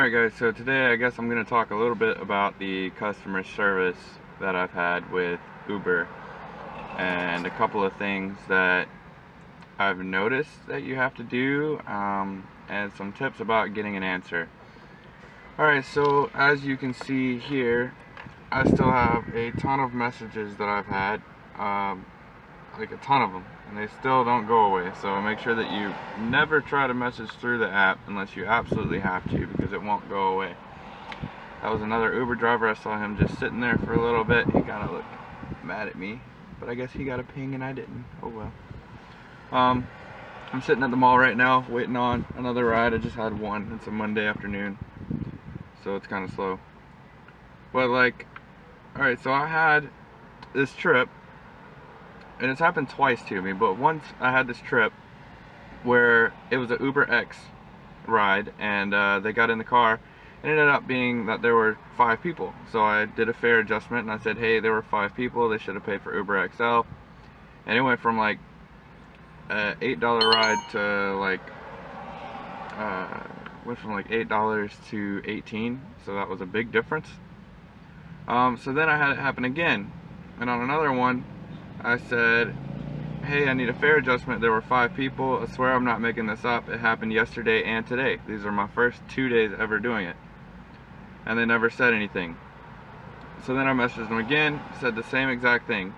Alright guys, so today I guess I'm going to talk a little bit about the customer service that I've had with Uber and a couple of things that I've noticed that you have to do and some tips about getting an answer. Alright, so as you can see here, I still have a ton of messages that I've had, like a ton of them, and they still don't go away. So make sure that you never try to message through the app unless you absolutely have to, because it won't go away. That was another Uber driver. I saw him just sitting there for a little bit. He kind of looked mad at me, but I guess he got a ping and I didn't. Oh well. I'm sitting at the mall right now waiting on another ride. I just had one. It's a Monday afternoon, so it's kind of slow. But like, alright, so I had this trip, and it's happened twice to me, but once I had this trip where it was an Uber X ride, and they got in the car. It ended up being that there were 5 people, so I did a fare adjustment and I said, hey, there were 5 people, they should have paid for Uber XL. And it went from like an $8 ride to like went from like $8 to $18, so that was a big difference. So then I had it happen again, and on another one I said, hey, I need a fare adjustment. There were 5 people. I swear I'm not making this up. It happened yesterday and today. These are my first 2 days ever doing it. And they never said anything. So then I messaged them again, said the same exact thing.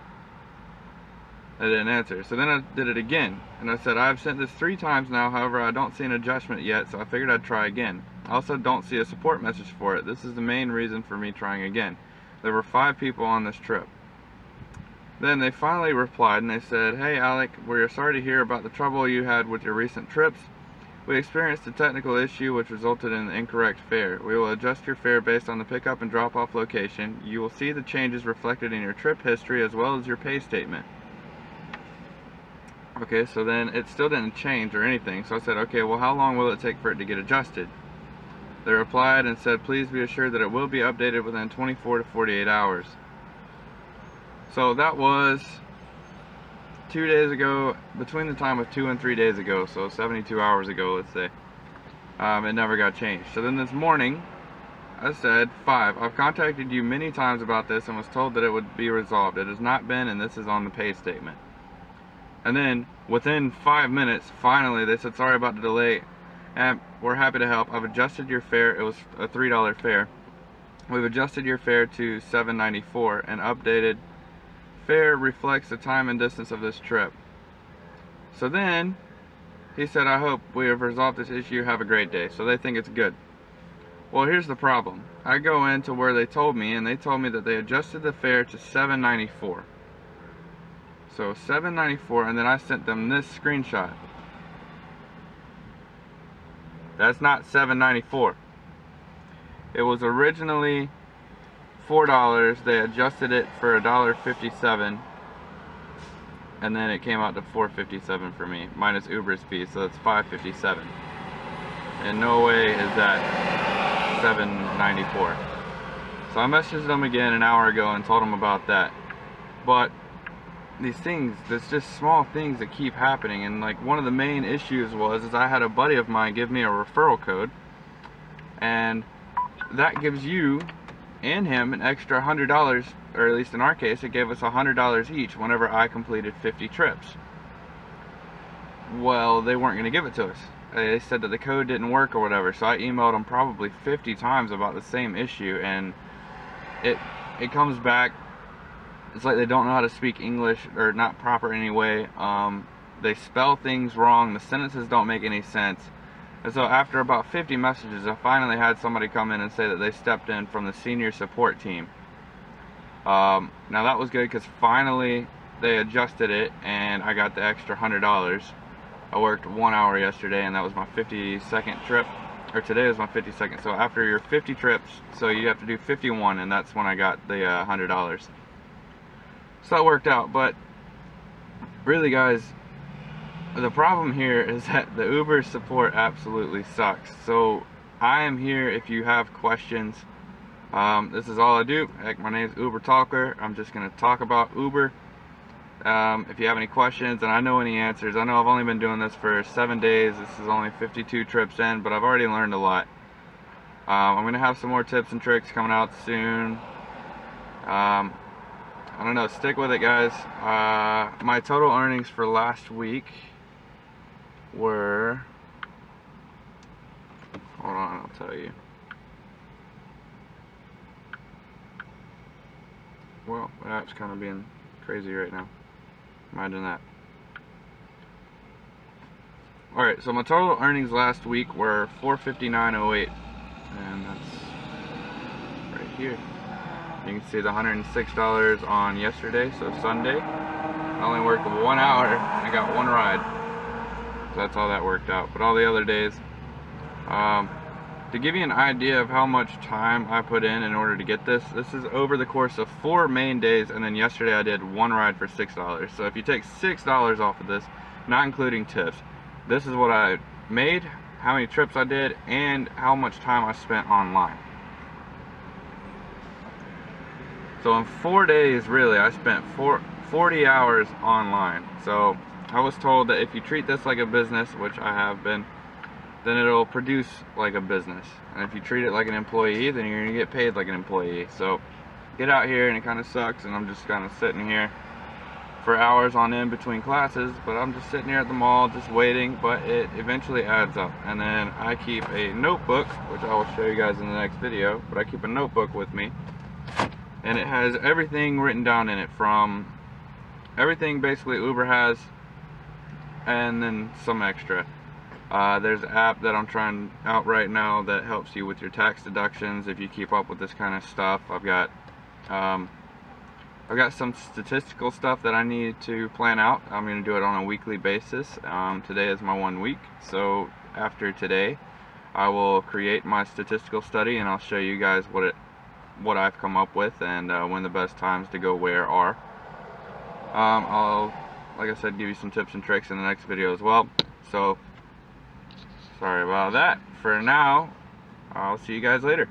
They didn't answer. So then I did it again, and I said, I've sent this 3 times now, however I don't see an adjustment yet, so I figured I'd try again. I also don't see a support message for it. This is the main reason for me trying again. There were 5 people on this trip. Then they finally replied and they said, hey Alec, we're sorry to hear about the trouble you had with your recent trips. We experienced a technical issue which resulted in an incorrect fare. We will adjust your fare based on the pickup and drop-off location. You will see the changes reflected in your trip history as well as your pay statement. Okay, so then it still didn't change or anything, so I said, okay, well how long will it take for it to get adjusted? They replied and said, please be assured that it will be updated within 24 to 48 hours. So that was 2 days ago, between the time of 2 and 3 days ago, so 72 hours ago, let's say. It never got changed. So then this morning, I said, 5. I've contacted you many times about this and was told that it would be resolved. It has not been, and this is on the pay statement. And then, within 5 minutes, finally, they said, sorry about the delay, and we're happy to help. I've adjusted your fare. It was a $3 fare. We've adjusted your fare to $7.94 and updated fare reflects the time and distance of this trip. So then he said, I hope we have resolved this issue. Have a great day. So they think it's good. Well, here's the problem. I go into where they told me, and they told me that they adjusted the fare to $7.94. So $7.94, and then I sent them this screenshot. That's not $7.94. It was originally $4. They adjusted it for $1.57, and then it came out to $4.57 for me, minus Uber's fee, so that's $5.57. In no way is that $7.94. So I messaged them again an hour ago and told them about that. But these things, there's just small things that keep happening, and like one of the main issues is I had a buddy of mine give me a referral code, and that gives you and him an extra $100, or at least in our case it gave us $100 each whenever I completed 50 trips. Well, they weren't going to give it to us. They said that the code didn't work or whatever, so I emailed them probably 50 times about the same issue, and it comes back. It's like they don't know how to speak English, or not proper anyway. They spell things wrong, the sentences don't make any sense. And so after about 50 messages, I finally had somebody come in and say that they stepped in from the senior support team. Now that was good, because finally they adjusted it and I got the extra $100. I worked 1 hour yesterday, and that was my 52nd trip, or today was my 52nd. So after your 50 trips, so you have to do 51, and that's when I got the $100. So that worked out. But really guys, the problem here is that the Uber support absolutely sucks. So I am here if you have questions. This is all I do. Heck, my name is Uber Talker. I'm just going to talk about Uber. If you have any questions and I know any answers, I know I've only been doing this for 7 days. This is only 52 trips in, but I've already learned a lot. I'm gonna have some more tips and tricks coming out soon. I don't know, stick with it, guys. My total earnings for last week were, hold on, I'll tell you. Well, my app's kind of being crazy right now. Imagine that. Alright, so my total earnings last week were $459.08, and that's right here. You can see the $106 on yesterday, so Sunday. I only worked 1 hour and I got 1 ride. So that's how that worked out. But all the other days, to give you an idea of how much time I put in order to get this is over the course of 4 main days, and then yesterday I did 1 ride for $6. So if you take $6 off of this, not including tips, this is what I made, how many trips I did, and how much time I spent online. So in 4 days, really, I spent 40 hours online. So I was told that if you treat this like a business, which I have been, then it'll produce like a business. And if you treat it like an employee, then you're gonna get paid like an employee. So get out here, and it kind of sucks, and I'm just kind of sitting here for hours on end between classes, but I'm just sitting here at the mall just waiting, but it eventually adds up. And then I keep a notebook, which I will show you guys in the next video, but I keep a notebook with me, and it has everything written down in it, from everything basically Uber has, and then some extra. There's an app that I'm trying out right now that helps you with your tax deductions if you keep up with this kind of stuff. I've got some statistical stuff that I need to plan out. I'm going to do it on a weekly basis. Today is my 1 week, so after today I will create my statistical study, and I'll show you guys what I've come up with, and when the best times to go where are. I'll, like I said, give you some tips and tricks in the next video as well. So sorry about that. For now, I'll see you guys later.